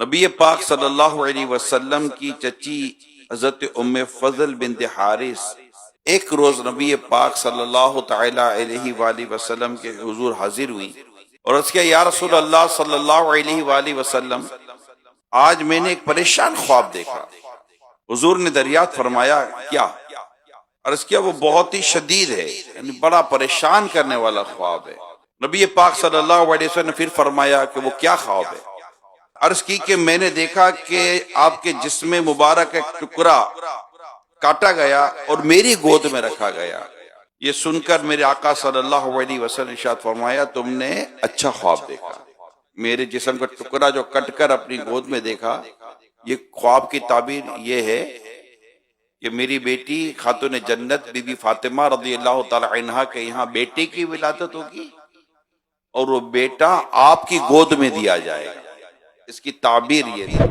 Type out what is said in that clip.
نبی پاک صلی اللہ علیہ وسلم کی چچی حضرت ام فضل بنت حارث ایک روز نبی پاک صلی اللہ تعالی علیہ وآلہ وسلم کے حضور حاضر ہوئی اور اس کے یا رسول اللہ صلی اللہ علیہ وآلہ وسلم، آج میں نے ایک پریشان خواب دیکھا۔ حضور نے دریافت فرمایا کیا؟ عرض کیا وہ بہت ہی شدید ہے، یعنی بڑا پریشان کرنے والا خواب ہے۔ نبی پاک صلی اللہ علیہ وسلم نے پھر فرمایا کہ وہ کیا خواب ہے؟ عرض کی کہ میں نے دیکھا کہ آپ کے جسم مبارک ایک ٹکڑا کاٹا گیا اور میری گود میں رکھا گیا۔ یہ سن کر میرے آقا صلی اللہ علیہ وسلم نے ارشاد فرمایا تم نے اچھا خواب دیکھا۔ میرے جسم کا ٹکڑا جو کٹ کر اپنی گود میں دیکھا، یہ خواب کی تعبیر یہ ہے کہ میری بیٹی خاتون جنت بی بی فاطمہ رضی اللہ تعالی عنہا کے یہاں بیٹے کی ولادت ہوگی اور وہ بیٹا آپ کی گود میں دیا جائے گا۔ اس کی تعبیر یہ ہے۔